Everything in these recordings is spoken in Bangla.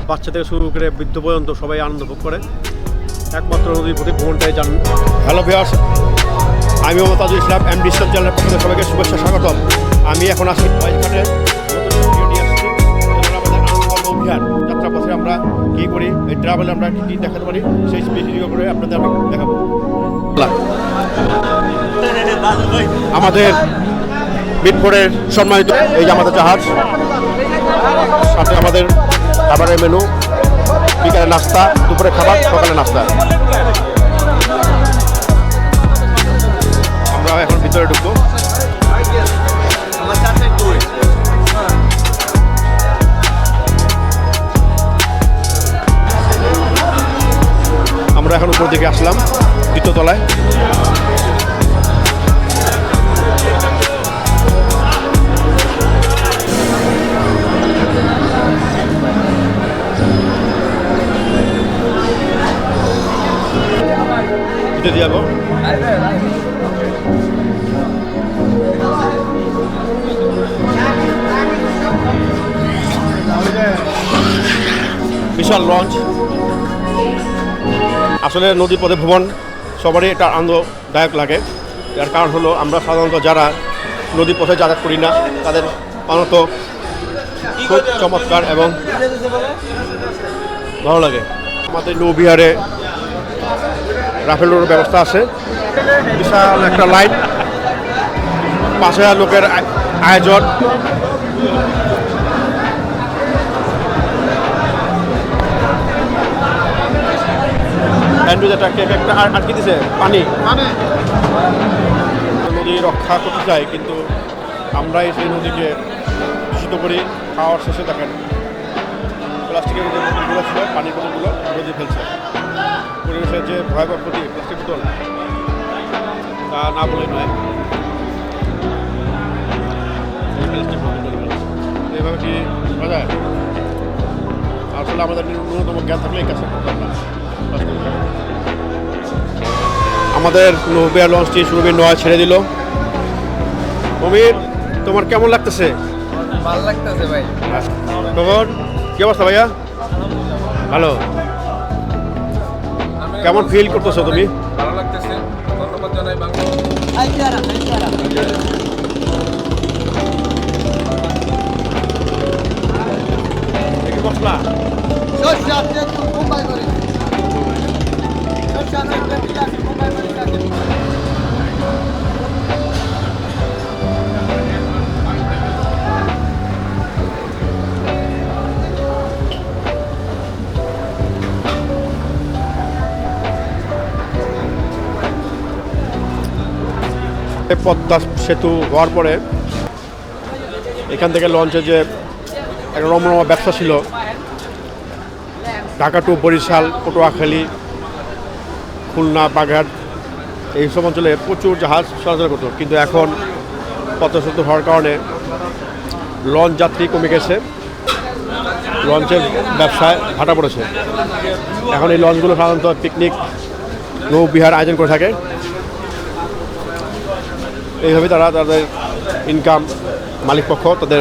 বাচ্চা থেকে শুরু করে বৃদ্ধ পর্যন্ত সবাই আনন্দ ভোগ করে। একমাত্র নদীর প্রতি ভ্রমণটাই জান। হ্যালো ভিউয়ার্স, আমি মোহাম্মদ তাজুল ইসলাম, এমডি ইসলাম চ্যানেলের পক্ষ থেকে সবাইকে শুভেচ্ছা স্বাগতম। আমি এখন আসছি ওয়াইঘাটে, নতুন নিয়ে আসছি আমাদের আনন্দ অভিযান যাত্রাপথে আমরা কী করি, এই ট্রাভেলে আমরা কী দেখাতে পারি সেই ভিডিও করে আপনাদের আমি দেখাবো। আমাদের মিটফোর্ডের সম্মানিত এই যে আমাদের জাহাজ, সাথে আমাদের খাবারের মেনু, বিকালে নাস্তা, দুপুরে খাবার, সকালে নাস্তা। আমরা এখন ভিতরে ঢুকবো। আমরা এখন উপর দিকে আসলাম, দ্বিতীয় তলায়। যাব বিশাল লঞ্চ। আসলে নদী পথে ভ্রমণ সবারই এটা আনন্দদায়ক লাগে। এর কারণ হলো আমরা সাধারণত যারা নদী পথে যাতায়াত করি না তাদের আনন্দ খুব চমৎকার এবং ভালো লাগে। আমাদের নৌবিহারে রাফেল রোডের ব্যবস্থা আছে, বিশাল একটা লাইন, 5,000 লোকের আয়োজন। একটা আর কি দিছে পানি, নদী রক্ষা করতে চাই, কিন্তু আমরাই সেই নদীকে দূষিত করি। খাওয়ার শেষে দেখেন প্লাস্টিকের যে বোতলগুলো ছিল, পানির বোতলগুলো নদী ফেলছে। পরিবেশের যে ভয়াবহ ক্ষতি প্লাস্টিক বোতল, তা না বলে নয়। এইভাবে কি করা যায়? আসলে আমাদের ন্যূনতম জ্ঞান থাকলে এই কাজটা করতাম না। আমাদের নৌবিহার লঞ্চটি সুরভি নয় ছেড়ে দিল। অমির, তোমার কেমন লাগতেছে? ভালো লাগতেছে ভাই। তখন কি অবস্থা ভাইয়া? ভালো। কেমন ফিল করতেছো তুমি? ভালো লাগতেছে, ধন্যবাদ জানাই বাংলা। মশলা পদ্মা সেতু হওয়ার পরে এখান থেকে লঞ্চে যে একটা রমরমা ব্যবসা ছিল, ঢাকা টু বরিশাল, পটুয়াখালী, খুলনা, বাগেরহাট, এইসব অঞ্চলে প্রচুর জাহাজ চলাচল করতো। কিন্তু এখন পদ্মা সেতু হওয়ার কারণে লঞ্চ যাত্রী কমে গেছে, লঞ্চের ব্যবসায় ভাটা পড়েছে। এখন এই লঞ্চগুলো সাধারণত পিকনিক, নৌবিহার আয়োজন করে থাকে। এইভাবে তারা তাদের ইনকাম, মালিকপক্ষ তাদের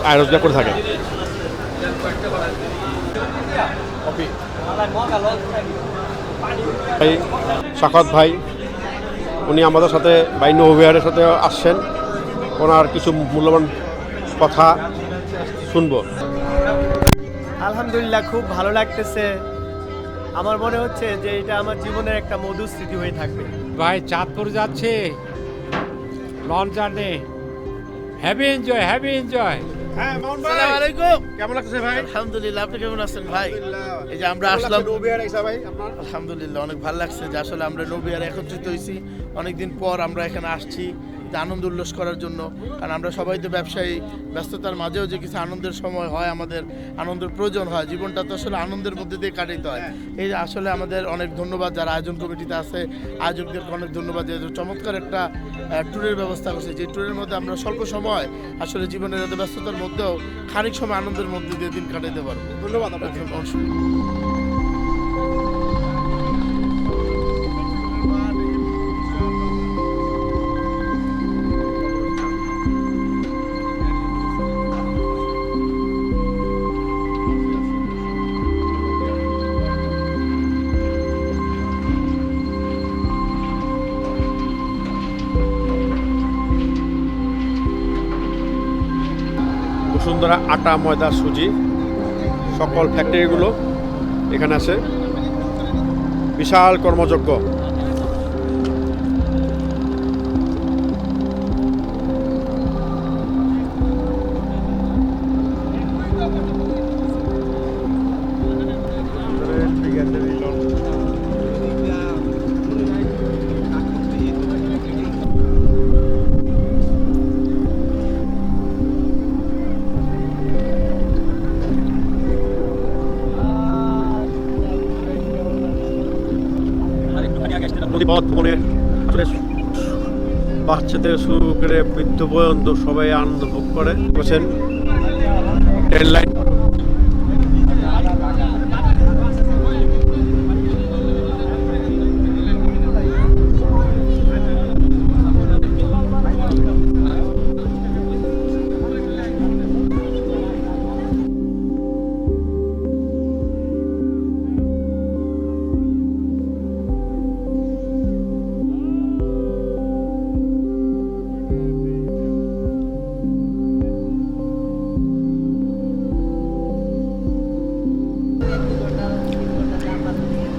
আয় রোজগার করে থাকে। সাখাওয়াত ভাই, উনি আমাদের সাথে ভাই নৌবিহারের সাথে আসছেন, ওনার কিছু মূল্যবান কথা শুনবো। আলহামদুলিল্লাহ, খুব ভালো লাগতেছে। আমার মনে হচ্ছে যে এটা আমার জীবনের একটা মধুর স্মৃতি হয়ে থাকবে। ভাই চাঁদপুর যাচ্ছে launch journey, heavy enjoy, heavy enjoy. হ্যাঁ, আসসালামু আলাইকুম। কেমন লাগছে ভাই? আলহামদুলিল্লাহ, আপনি কেমন আছেন ভাই? এই যে আমরা আসলাম নৌবিহারে ভাই, আপনার? আলহামদুলিল্লাহ, অনেক ভালো লাগছে যে আসলে আমরা নৌবিহারে একত্রিত হয়েছি। অনেকদিন পর আমরা এখানে আসছি আনন্দ উল্লাস করার জন্য, কারণ আমরা সবাই তো ব্যবসায়ী, ব্যস্ততার মাঝেও যে কিছু আনন্দের সময় হয়, আমাদের আনন্দের প্রয়োজন হয়। জীবনটা তো আসলে আনন্দের মধ্যে দিয়ে কাটাইতে হয়। এই আসলে আমাদের অনেক ধন্যবাদ যারা আয়োজন কমিটিতে আছে, আয়োজকদেরকে অনেক ধন্যবাদ। যে চমৎকার একটা ট্যুরের ব্যবস্থা করছে, যে ট্যুরের মধ্যে আমরা স্বল্প সময় আসলে জীবনের এত ব্যস্ততার মধ্যেও খানিক সময় আনন্দের মধ্যে দিয়ে দিন কাটাইতে পারবো। ধন্যবাদ। বসুন্ধরা আটা ময়দা সুজি সকল ফ্যাক্টরিগুলো এখানে আছে। বিশাল কর্মযজ্ঞ। নদীপথ ভ্রমণের বাচ্চা থেকে শুরু করে বৃদ্ধ পর্যন্ত সবাই আনন্দ ভোগ করে বসেন। ট্রেন লাইন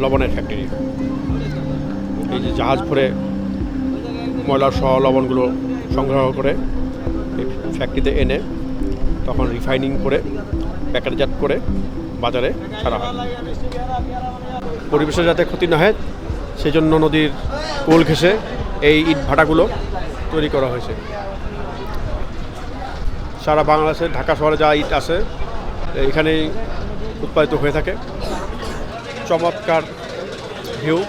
লবণের ফ্যাক্টরি। এই যে জাহাজ ভরে ময়লা সহ লবণগুলো সংগ্রহ করে এই ফ্যাক্টরিতে এনে তখন রিফাইনিং করে প্যাকেটজাত করে বাজারে ছাড়া হয়। পরিবেশের যাতে ক্ষতি না হয় সেই জন্য নদীর কোল ঘেঁষে এই ইট ভাটাগুলো তৈরি করা হয়েছে। সারা বাংলাদেশে ঢাকা শহরে যা ইট আছে এখানেই উৎপাদিত হয়ে থাকে। চমৎকার ভিউ।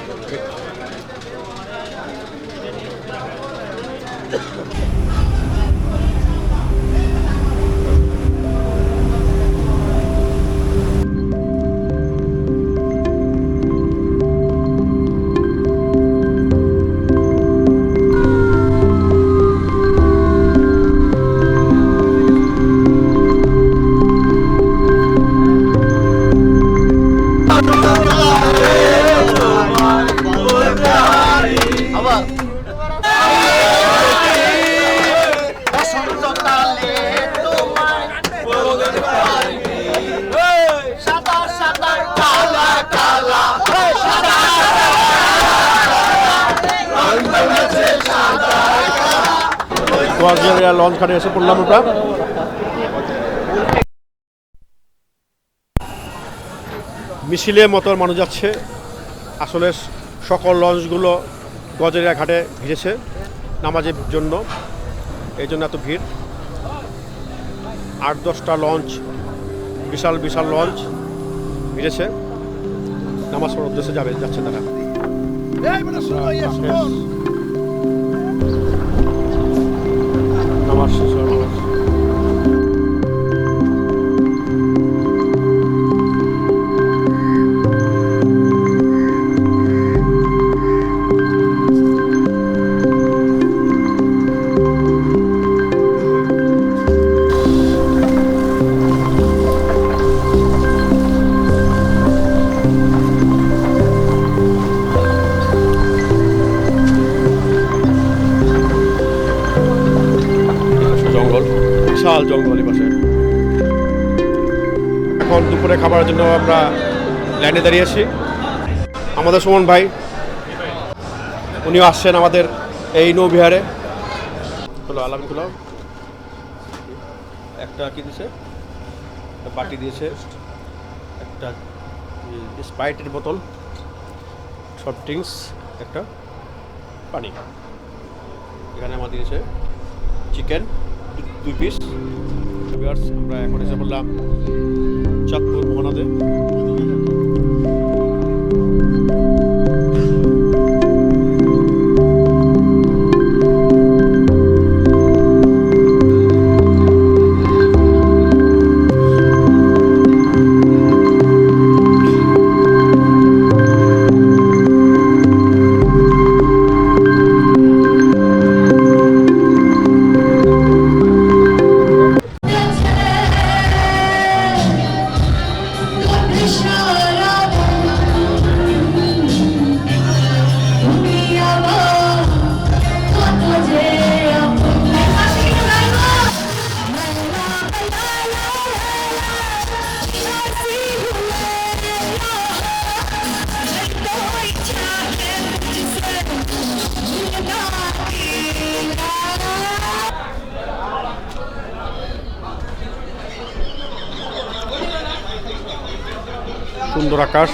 লঞ্চ ঘাটে এসে পড়লাম আমরা। মিছিলের মতো মানুষ যাচ্ছে। আসলে সকল লঞ্চগুলো গজেরিয়া ঘাটে ভিড়েছে নামাজের জন্য, এই জন্য এত ভিড়। 8-10টা লঞ্চ, বিশাল বিশাল লঞ্চ ভিড়েছে, নামাজ পড়ার উদ্দেশ্যে যাচ্ছে তারা। নামাজ শেষ হওয়ার নামাজ। বিশাল জঙ্গল এই পাশে। এখন দুপুরে খাবারের জন্য আমরা লাইনে দাঁড়িয়েছি। আমাদের সুমন ভাই উনিও আসছেন আমাদের এই নৌবিহারে। হলো আলহামদুলিল্লাহ। একটা কি দিয়েছে, বাটি দিয়েছে, একটা স্প্রাইটের বোতল, সফট ড্রিঙ্কস, একটা পানি। এখানে আমার দিয়েছে চিকেন 2 পিস। আমরা এখন এসে বললাম চাঁদপুর মোহনাতে। Krishna সুন্দর আকাশ।